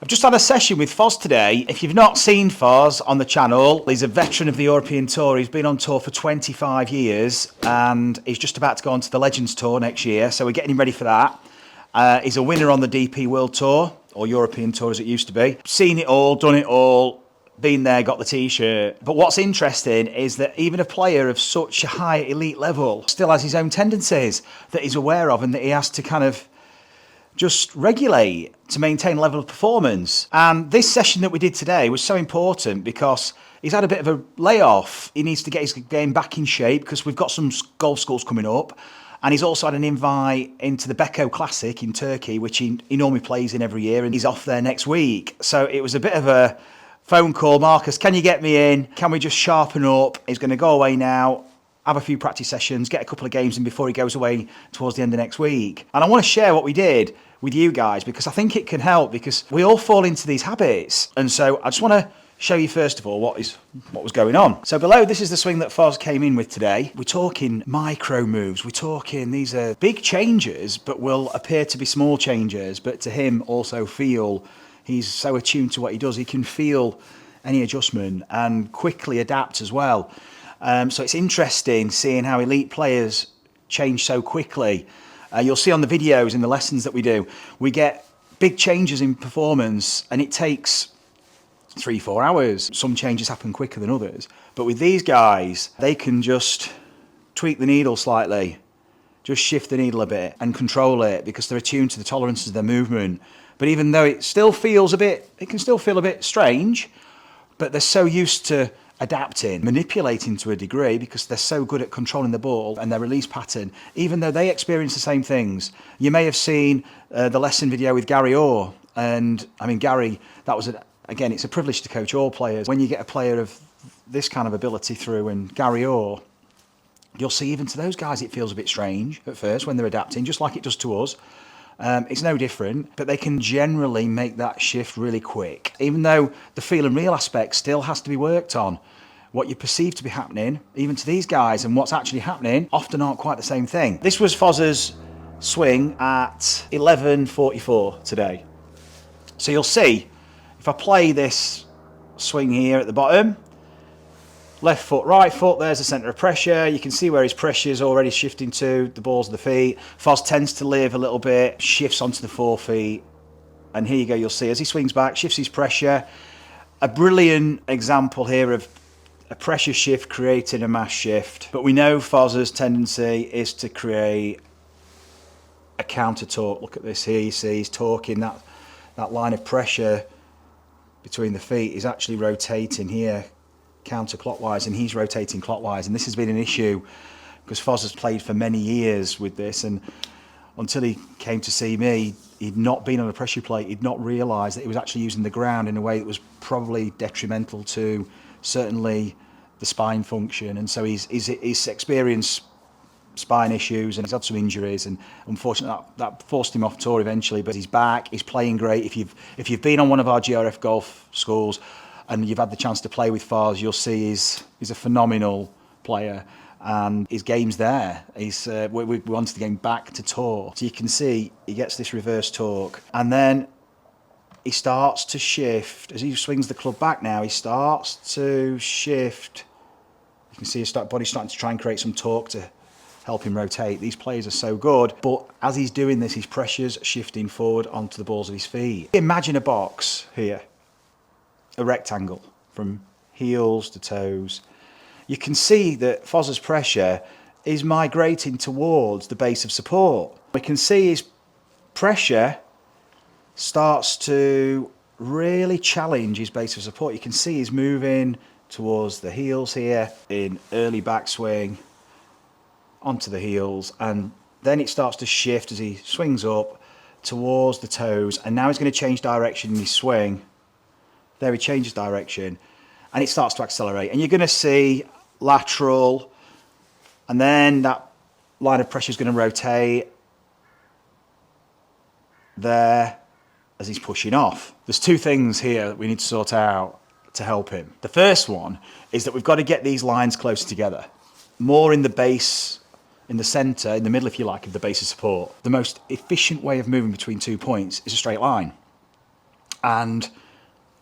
I've just had a session with Foz today. If you've not seen Foz on the channel, he's a veteran of the European Tour. He's been on tour for 25 years and he's just about to go on to the Legends Tour next year, so we're getting him ready for that. He's a winner on the DP World Tour, or European Tour as it used to be. Seen it all, done it all, been there, got the t-shirt. But what's interesting is that even a player of such a high elite level still has his own tendencies that he's aware of and that he has to kind of just regulate to maintain level of performance. And this session that we did today was so important because he's had a bit of a layoff. He needs to get his game back in shape because we've got some golf schools coming up. And he's also had an invite into the Beko Classic in Turkey, which he normally plays in every year, and he's off there next week. So it was a bit of a phone call. Marcus, can you get me in? Can we just sharpen up? He's going to go away now, have a few practice sessions, get a couple of games in before he goes away towards the end of next week. And I want to share what we did with you guys because I think it can help, because we all fall into these habits. And so I just want to show you first of all what was going on. So below, this is the swing that Foz came in with today. We're talking micro moves. We're talking, these are big changes, but will appear to be small changes, but to him also feel, he's so attuned to what he does, he can feel any adjustment and quickly adapt as well. So it's interesting seeing how elite players change so quickly. You'll see on the videos in the lessons that we do, we get big changes in performance and it takes 3-4 hours. Some changes happen quicker than others. But with these guys, they can just tweak the needle slightly, just shift the needle a bit and control it because they're attuned to the tolerances of their movement. But even though it still feels it can still feel a bit strange, but they're so used to adapting, manipulating to a degree because they're so good at controlling the ball and their release pattern, even though they experience the same things. You may have seen the lesson video with Gary Orr. And I mean, Gary, that was again, it's a privilege to coach all players. When you get a player of this kind of ability through, and Gary Orr, you'll see even to those guys it feels a bit strange at first when they're adapting, just like it does to us. It's no different, but they can generally make that shift really quick. Even though the feel and real aspect still has to be worked on. What you perceive to be happening, even to these guys, and what's actually happening, often aren't quite the same thing. This was Foz's swing at 11:44 today. So you'll see, if I play this swing here at the bottom, left foot, right foot, there's the centre of pressure. You can see where his pressure is already shifting to the balls of the feet. Foz tends to live a little bit, shifts onto the 4 feet. And here you go, you'll see as he swings back, shifts his pressure. A brilliant example here of a pressure shift creating a mass shift. But we know Foz's tendency is to create a counter torque. Look at this here, you see he's torquing that line of pressure between the feet is actually rotating here counterclockwise, and he's rotating clockwise. And this has been an issue because Foz has played for many years with this, and until he came to see me, he'd not been on a pressure plate. He'd not realised that he was actually using the ground in a way that was probably detrimental to certainly the spine function. And so he's experienced spine issues and he's had some injuries, and unfortunately that forced him off tour eventually. But he's back, he's playing great. If you've been on one of our GRF golf schools and you've had the chance to play with Foz, you'll see he's a phenomenal player and his game's there. We wanted the game back to tour. So you can see he gets this reverse torque and then he starts to shift. As he swings the club back now, he starts to shift. You can see his body starting to try and create some torque to help him rotate. These players are so good, but as he's doing this, his pressure's shifting forward onto the balls of his feet. Imagine a box here, a rectangle from heels to toes. You can see that Foz's pressure is migrating towards the base of support. We can see his pressure starts to really challenge his base of support. You can see he's moving towards the heels here in early backswing onto the heels, and then it starts to shift as he swings up towards the toes, and now he's going to change direction in his swing. There he changes direction and it starts to accelerate, and you're going to see lateral, and then that line of pressure is going to rotate there as he's pushing off. There's two things here that we need to sort out to help him. The first one is that we've got to get these lines closer together, more in the base, in the centre, in the middle if you like, of the base of support. The most efficient way of moving between 2 points is a straight line. And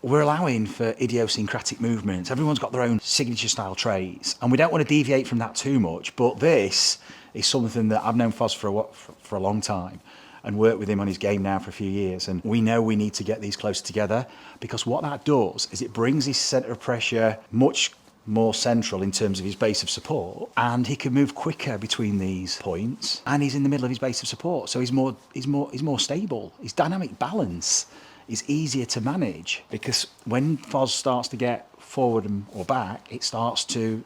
we're allowing for idiosyncratic movements. Everyone's got their own signature style traits, and we don't want to deviate from that too much. But this is something that I've known Foz for a long time and worked with him on his game now for a few years. And we know we need to get these closer together, because what that does is it brings his centre of pressure much more central in terms of his base of support, and he can move quicker between these points, and he's in the middle of his base of support, so he's more stable. His dynamic balance is easier to manage, because when Foz starts to get forward or back, it starts to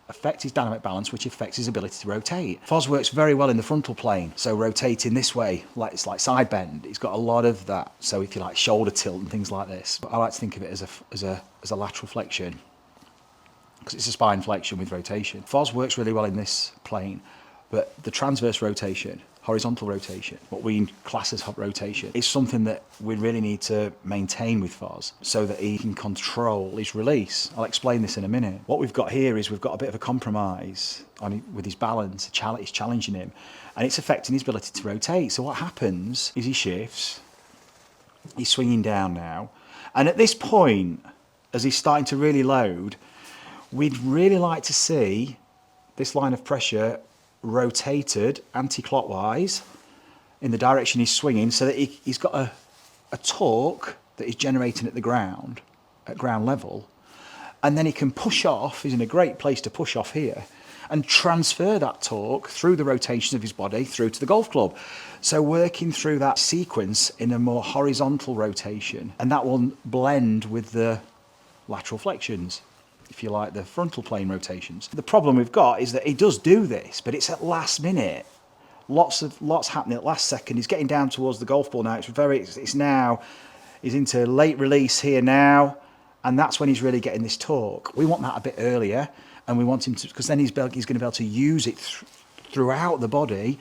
affect his dynamic balance, which affects his ability to rotate. Foz works very well in the frontal plane, so rotating this way, like it's like side bend. He's got a lot of that. So if you like shoulder tilt and things like this, but I like to think of it as a lateral flexion, because it's a spine flexion with rotation. Foz works really well in this plane, but the transverse rotation, horizontal rotation, what we class as hop rotation, is something that we really need to maintain with Foz so that he can control his release. I'll explain this in a minute. What we've got here is we've got a bit of a compromise with his balance. It's challenging him, and it's affecting his ability to rotate. So what happens is he shifts, he's swinging down now, and at this point, as he's starting to really load, we'd really like to see this line of pressure rotated anti-clockwise in the direction he's swinging, so that he's got a torque that he's generating at the ground, at ground level, and then he can push off. He's in a great place to push off here and transfer that torque through the rotation of his body through to the golf club. So working through that sequence in a more horizontal rotation, and that will blend with the lateral flexions, if you like, the frontal plane rotations. The problem we've got is that he does do this, but it's at last minute. Lots happening at last second. He's getting down towards the golf ball now. He's into late release here now, and that's when he's really getting this torque. We want that a bit earlier, and we want him to, because then he's going to be able to use it throughout the body,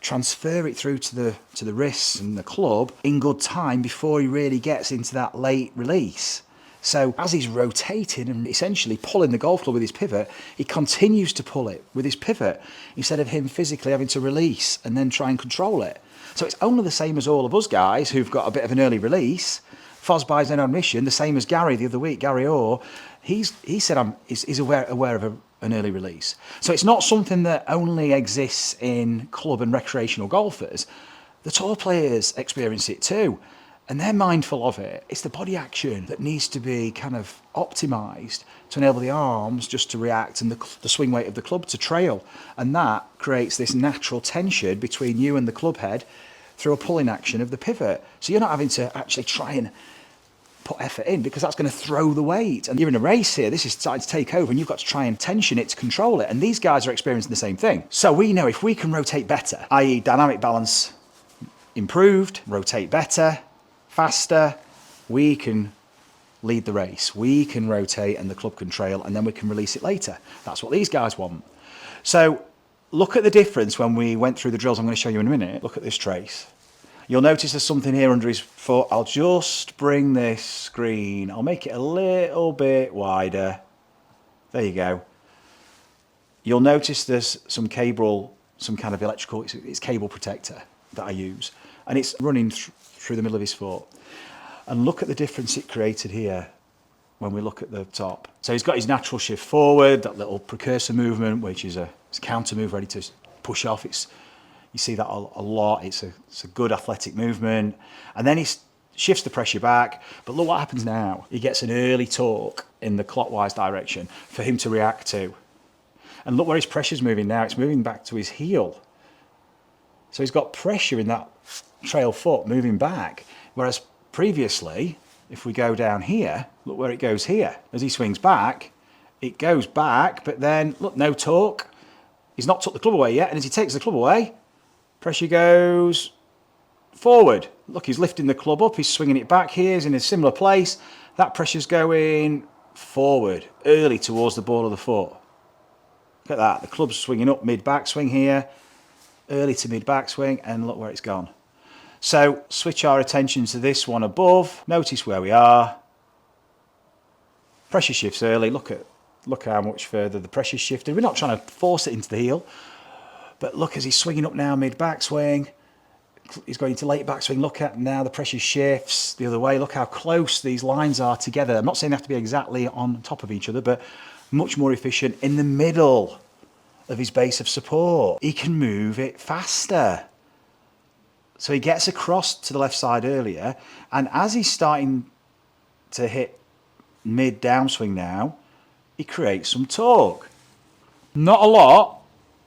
transfer it through to the wrists and the club in good time before he really gets into that late release. So as he's rotating and essentially pulling the golf club with his pivot, he continues to pull it with his pivot instead of him physically having to release and then try and control it. So it's only the same as all of us guys who've got a bit of an early release. Foz by his own admission, the same as Gary the other week, Gary Orr, he said he's aware of an early release. So it's not something that only exists in club and recreational golfers. The tour players experience it too, and they're mindful of it. It's the body action that needs to be kind of optimised to enable the arms just to react and the swing weight of the club to trail. And that creates this natural tension between you and the club head through a pulling action of the pivot. So you're not having to actually try and put effort in, because that's going to throw the weight. And you're in a race here, this is starting to take over, and you've got to try and tension it to control it. And these guys are experiencing the same thing. So we know if we can rotate better, i.e. dynamic balance improved, rotate better, faster, we can lead the race. We can rotate and the club can trail, and then we can release it later. That's what these guys want. So look at the difference when we went through the drills I'm going to show you in a minute. Look at this trace. You'll notice there's something here under his foot. I'll just bring this screen. I'll make it a little bit wider. There you go. You'll notice there's some cable, some kind of electrical, it's cable protector that I use. And it's running through the middle of his foot. And look at the difference it created here when we look at the top. So he's got his natural shift forward, that little precursor movement, which is it's a counter move ready to push off. You see that a lot. It's a good athletic movement. And then he shifts the pressure back. But look what happens now. He gets an early torque in the clockwise direction for him to react to. And look where his pressure's moving now. It's moving back to his heel. So he's got pressure in that trail foot moving back. Whereas previously, if we go down here, look where it goes here. As he swings back, it goes back, but then, look, no torque. He's not took the club away yet. And as he takes the club away, pressure goes forward. Look, he's lifting the club up. He's swinging it back here. He's in a similar place. That pressure's going forward, early towards the ball of the foot. Look at that. The club's swinging up, mid-backswing here. Early to mid-backswing, and look where it's gone. So switch our attention to this one above. Notice where we are. Pressure shifts early. Look how much further the pressure shifted. We're not trying to force it into the heel. But look, as he's swinging up now, mid-backswing, he's going into late backswing. Look at now the pressure shifts the other way. Look how close these lines are together. I'm not saying they have to be exactly on top of each other, but much more efficient in the middle of his base of support. He can move it faster. So he gets across to the left side earlier, and as he's starting to hit mid downswing now, he creates some torque. Not a lot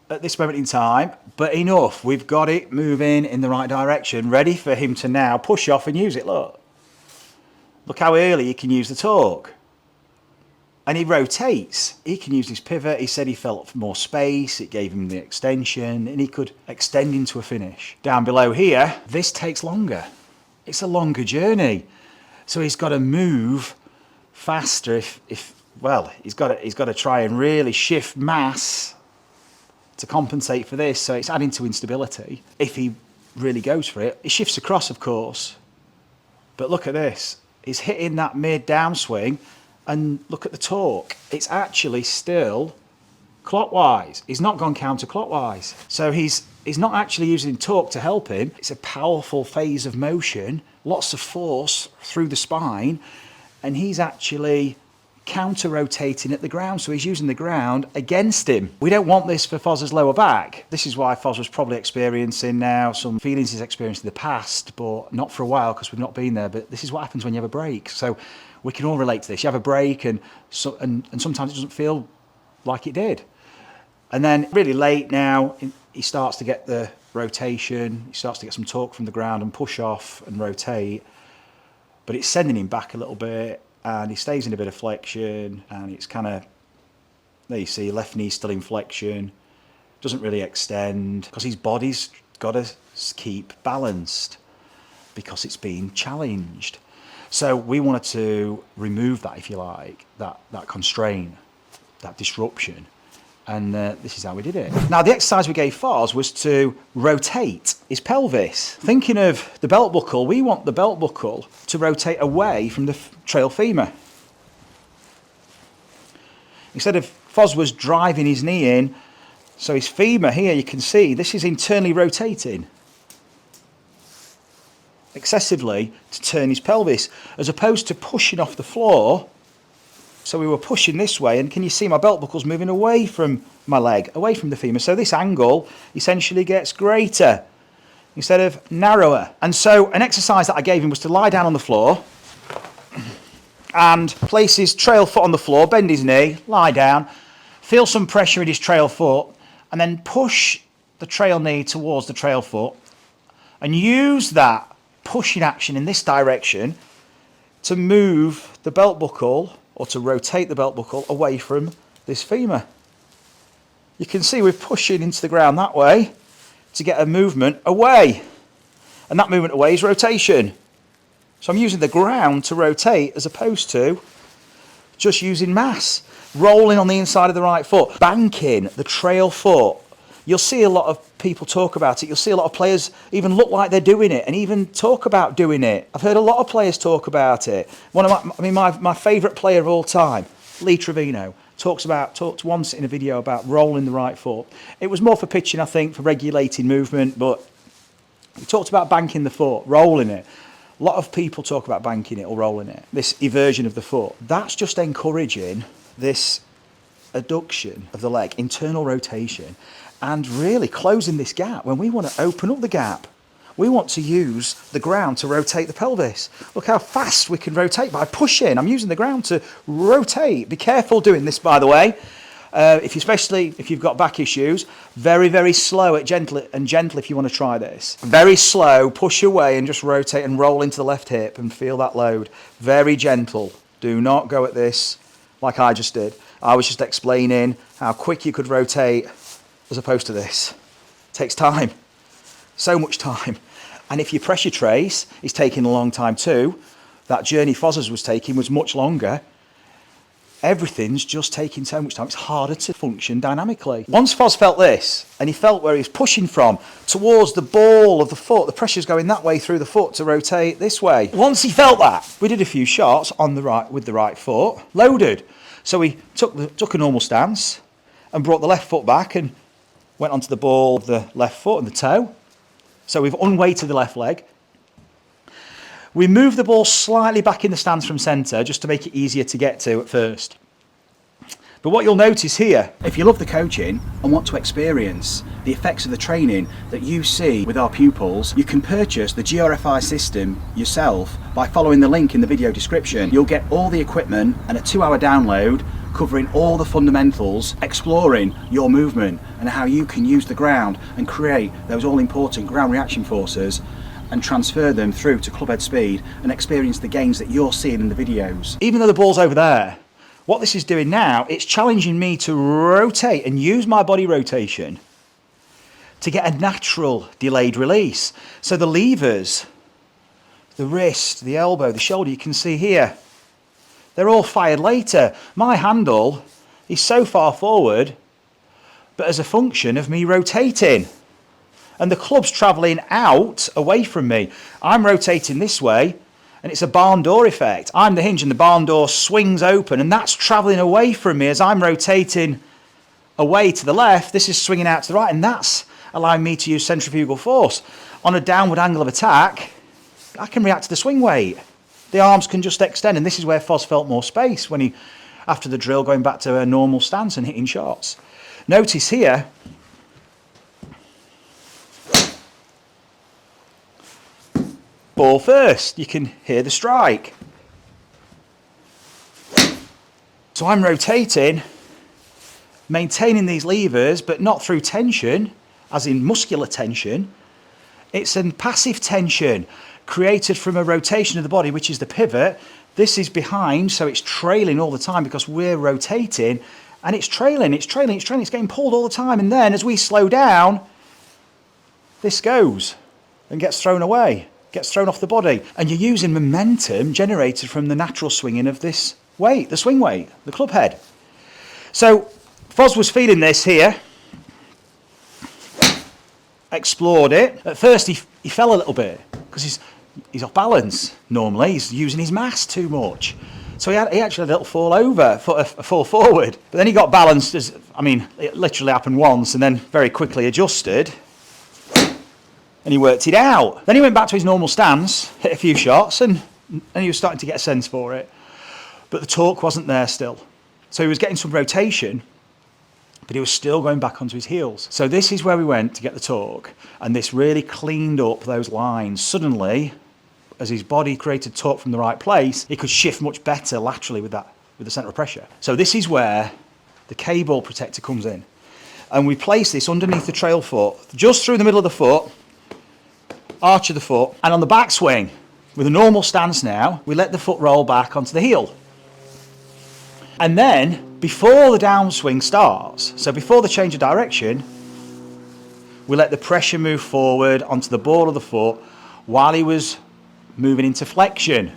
at this moment in time, but enough. We've got it moving in the right direction, ready for him to now push off and use it. Look how early he can use the torque. And he rotates. He can use his pivot. He said he felt more space. It gave him the extension, and he could extend into a finish. Down below here, this takes longer. It's a longer journey. So he's got to move faster he's got to try and really shift mass to compensate for this. So it's adding to instability. If he really goes for it, he shifts across, of course. But look at this. He's hitting that mid downswing. And look at the torque. It's actually still clockwise. He's not gone counterclockwise. So he's not actually using torque to help him. It's a powerful phase of motion, lots of force through the spine, and he's actually counter-rotating at the ground. So he's using the ground against him. We don't want this for Foz's lower back. This is why Foz was probably experiencing now some feelings he's experienced in the past, but not for a while because we've not been there. But this is what happens when you have a break. So we can all relate to this. You have a break and sometimes it doesn't feel like it did. And then really late now, he starts to get the rotation. He starts to get some torque from the ground and push off and rotate. But it's sending him back a little bit, and he stays in a bit of flexion, and it's kind of, there you see, left knee still in flexion. Doesn't really extend because his body's got to keep balanced because it's being challenged. So we wanted to remove that, if you like, that constraint, that disruption. And this is how we did it. Now, the exercise we gave Foz was to rotate his pelvis. Thinking of the belt buckle, we want the belt buckle to rotate away from the trail femur. Instead of Foz was driving his knee in, so his femur here, you can see, this is internally rotating excessively to turn his pelvis, as opposed to pushing off the floor. So we were pushing this way, and can you see my belt buckle's moving away from my leg, away from the femur. So this angle essentially gets greater instead of narrower. And so an exercise that I gave him was to lie down on the floor and place his trail foot on the floor, bend his knee, lie down, feel some pressure in his trail foot, and then push the trail knee towards the trail foot and use that pushing action in this direction to move the belt buckle, or to rotate the belt buckle away from this femur. You can see we're pushing into the ground that way to get a movement away. And that movement away is rotation. So I'm using the ground to rotate as opposed to just using mass. Rolling on the inside of the right foot, banking the trail foot. You'll see a lot of people talk about it. You'll see a lot of players even look like they're doing it and even talk about doing it. I've heard a lot of players talk about it. My favourite player of all time, Lee Trevino, talked once in a video about rolling the right foot. It was more for pitching, I think, for regulating movement, but he talked about banking the foot, rolling it. A lot of people talk about banking it or rolling it, this eversion of the foot. That's just encouraging this adduction of the leg, internal rotation, and really closing this gap. When we want to open up the gap, we want to use the ground to rotate the pelvis. Look how fast we can rotate by pushing. I'm using the ground to rotate. Be careful doing this, by the way. Especially if you've got back issues, very, very slow gentle if you want to try this. Very slow, push away and just rotate and roll into the left hip and feel that load. Very gentle. Do not go at this like I just did. I was just explaining how quick you could rotate as opposed to this. It takes time, so much time. And if your pressure trace is taking a long time too, that journey Foz's was taking was much longer. Everything's just taking so much time, it's harder to function dynamically. Once Foz felt this, and he felt where he was pushing from, towards the ball of the foot, the pressure's going that way through the foot to rotate this way. Once he felt that, we did a few shots on the right with the right foot, loaded. So he took a normal stance and brought the left foot back and went onto the ball of the left foot and the toe. So we've unweighted the left leg. We move the ball slightly back in the stance from centre just to make it easier to get to at first. But what you'll notice here, if you love the coaching and want to experience the effects of the training that you see with our pupils, you can purchase the GRFI system yourself by following the link in the video description. You'll get all the equipment and a 2-hour download covering all the fundamentals, exploring your movement and how you can use the ground and create those all-important ground reaction forces and transfer them through to clubhead speed and experience the gains that you're seeing in the videos. Even though the ball's over there, what this is doing now, it's challenging me to rotate and use my body rotation to get a natural delayed release. So the levers, the wrist, the elbow, the shoulder, you can see here, they're all fired later. My handle is so far forward, but as a function of me rotating. And the club's travelling out, away from me. I'm rotating this way, and it's a barn door effect. I'm the hinge and the barn door swings open, and that's travelling away from me as I'm rotating away to the left. This is swinging out to the right, and that's allowing me to use centrifugal force. On a downward angle of attack, I can react to the swing weight. The arms can just extend, and this is where Foz felt more space when he, after the drill, going back to a normal stance and hitting shots. Notice here, ball first, you can hear the strike. So I'm rotating, maintaining these levers, but not through tension, as in muscular tension. It's a passive tension created from a rotation of the body, which is the pivot. This is behind, so it's trailing all the time because we're rotating, and it's trailing, it's getting pulled all the time. And then as we slow down, this goes and gets thrown away. Gets thrown off the body, and you're using momentum generated from the natural swinging of this weight, the swing weight, the club head. So Foz was feeling this here, explored it. At first he fell a little bit because he's off balance. Normally he's using his mass too much, so he actually had a little fall over, a fall forward. But then he got balanced. It literally happened once, and then very quickly adjusted. And he worked it out. Then he went back to his normal stance, hit a few shots, and he was starting to get a sense for it. But the torque wasn't there still. So he was getting some rotation, but he was still going back onto his heels. So this is where we went to get the torque, and this really cleaned up those lines. Suddenly, as his body created torque from the right place, he could shift much better laterally with the centre of pressure. So this is where the cable protector comes in. And we place this underneath the trail foot, just through the middle of the foot, arch of the foot, and on the backswing, with a normal stance now, we let the foot roll back onto the heel. And then, before the downswing starts, so before the change of direction, we let the pressure move forward onto the ball of the foot while he was moving into flexion.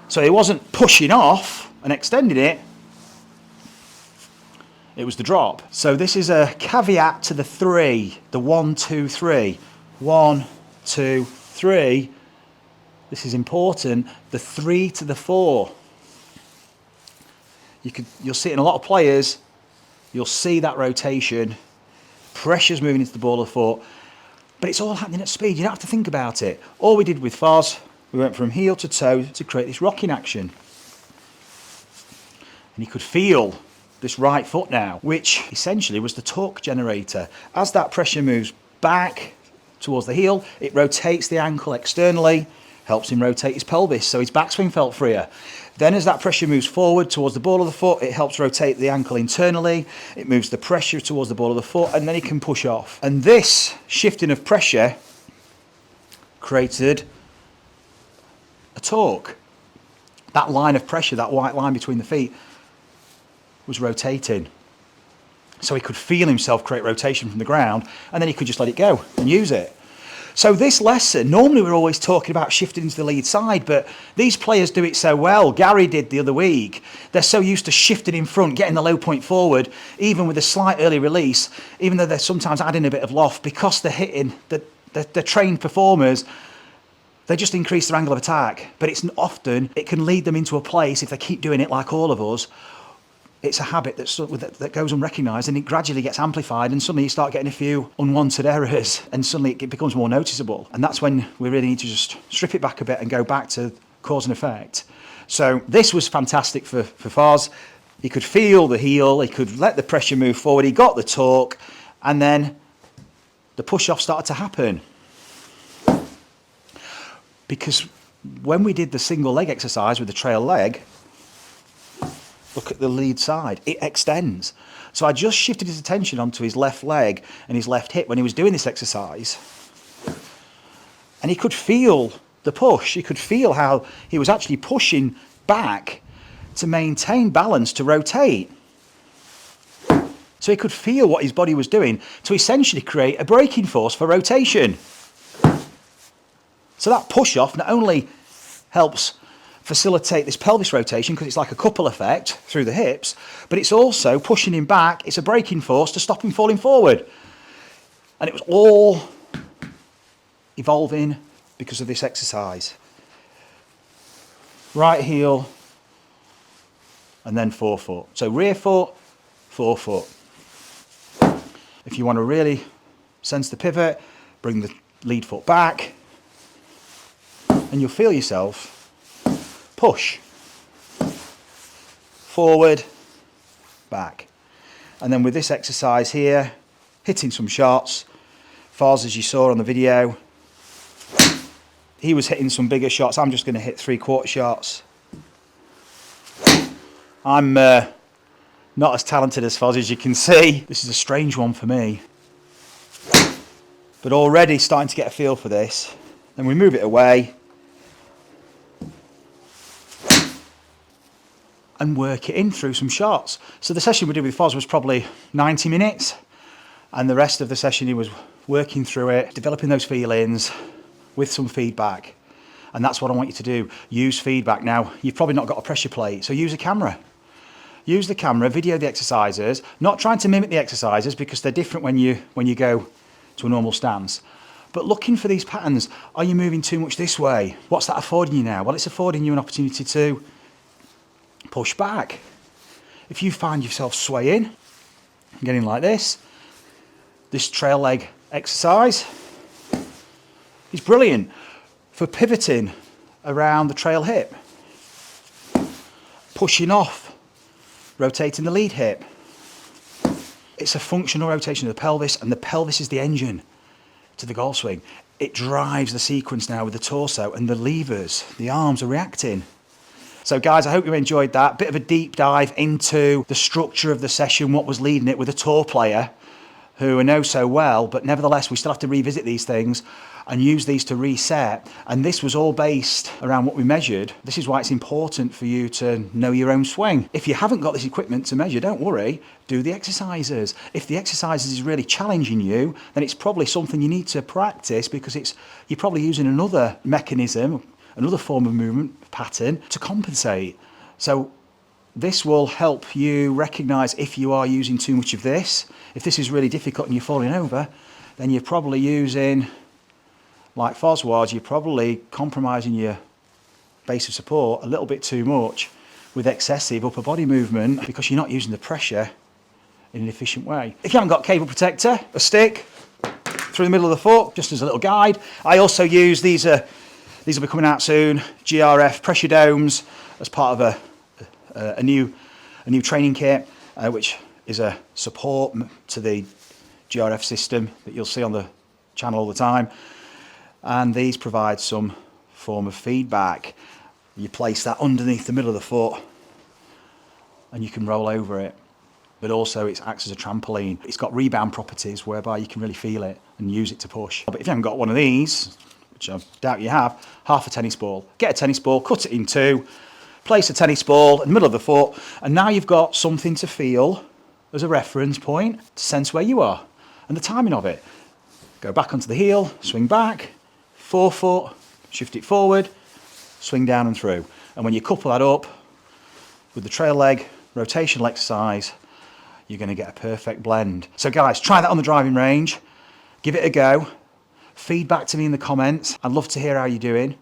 So he wasn't pushing off and extending it, it was the drop. So this is a caveat to the 3, the 1, 2, 3. 1, 2, 3. This is important. The 3 to the 4. You'll see it in a lot of players. You'll see that rotation. Pressure's moving into the ball of the foot. But it's all happening at speed. You don't have to think about it. All we did with Foz, we went from heel to toe to create this rocking action. And he could feel this right foot now, which essentially was the torque generator. As that pressure moves back towards the heel, it rotates the ankle externally, helps him rotate his pelvis, so his backswing felt freer. Then as that pressure moves forward towards the ball of the foot, it helps rotate the ankle internally, it moves the pressure towards the ball of the foot, and then he can push off. And this shifting of pressure created a torque. That line of pressure, that white line between the feet, was rotating. So he could feel himself create rotation from the ground, and then he could just let it go and use it. So this lesson, normally we're always talking about shifting into the lead side, but these players do it so well. Gary did the other week. They're so used to shifting in front, getting the low point forward, even with a slight early release, even though they're sometimes adding a bit of loft, because they're hitting, the trained performers, they just increase their angle of attack. But it's often, it can lead them into a place, if they keep doing it like all of us, it's a habit that goes unrecognised, and it gradually gets amplified, and suddenly you start getting a few unwanted errors, and suddenly it becomes more noticeable. And that's when we really need to just strip it back a bit and go back to cause and effect. So this was fantastic for Foz. He could feel the heel, he could let the pressure move forward, he got the torque, and then the push-off started to happen. Because when we did the single leg exercise with the trail leg, look at the lead side, it extends. So I just shifted his attention onto his left leg and his left hip when he was doing this exercise. And he could feel the push, he could feel how he was actually pushing back to maintain balance, to rotate. So he could feel what his body was doing to essentially create a braking force for rotation. So that push-off not only helps facilitate this pelvis rotation because it's like a couple effect through the hips, but it's also pushing him back. It's a braking force to stop him falling forward. And it was all evolving because of this exercise. Right heel, and then forefoot. So rear foot, forefoot. If you want to really sense the pivot, bring the lead foot back, and you'll feel yourself push, forward, back. And then with this exercise here, hitting some shots. Foz, as you saw on the video, he was hitting some bigger shots. I'm just going to hit 3/4 shots. I'm not as talented as Foz, as you can see. This is a strange one for me. But already starting to get a feel for this. Then we move it away and work it in through some shots. So the session we did with Foz was probably 90 minutes, and the rest of the session he was working through it, developing those feelings with some feedback. And that's what I want you to do. Use feedback. Now, you've probably not got a pressure plate, so use a camera. Use the camera, video the exercises, not trying to mimic the exercises because they're different when you go to a normal stance. But looking for these patterns. Are you moving too much this way? What's that affording you now? Well, it's affording you an opportunity to push back. If you find yourself swaying, getting like this trail leg exercise is brilliant for pivoting around the trail hip, pushing off, rotating the lead hip. It's a functional rotation of the pelvis, and the pelvis is the engine to the golf swing. It drives the sequence now with the torso, and the levers, the arms are reacting. So guys, I hope you enjoyed that. Bit of a deep dive into the structure of the session, what was leading it with a tour player who I know so well, but nevertheless we still have to revisit these things and use these to reset. And this was all based around what we measured. This is why it's important for you to know your own swing. If you haven't got this equipment to measure, don't worry, do the exercises. If the exercises is really challenging you, then it's probably something you need to practice, because you're probably using another mechanism, another form of movement pattern to compensate. So this will help you recognize if you are using too much of this. If this is really difficult and you're falling over, then you're probably using, like Foz was, you're probably compromising your base of support a little bit too much with excessive upper body movement because you're not using the pressure in an efficient way. If you haven't got a cable protector, a stick through the middle of the foot, just as a little guide. I also use these will be coming out soon, GRF pressure domes, as part of a new training kit, which is a support to the GRF system that you'll see on the channel all the time. And these provide some form of feedback. You place that underneath the middle of the foot and you can roll over it. But also it acts as a trampoline. It's got rebound properties whereby you can really feel it and use it to push. But if you haven't got one of these, which I doubt you have, half a tennis ball. Get a tennis ball, cut it in two, place a tennis ball in the middle of the foot, and now you've got something to feel as a reference point to sense where you are and the timing of it. Go back onto the heel, swing back, forefoot, shift it forward, swing down and through. And when you couple that up with the trail leg rotational exercise, you're going to get a perfect blend. So guys, try that on the driving range, give it a go, feedback to me in the comments. I'd love to hear how you're doing,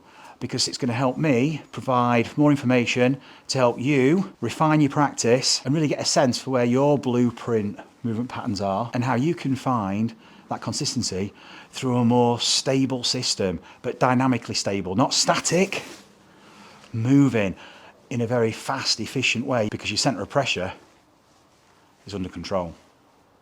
because it's going to help me provide more information to help you refine your practice and really get a sense for where your blueprint movement patterns are and how you can find that consistency through a more stable system, but dynamically stable, not static, moving in a very fast, efficient way because your centre of pressure is under control.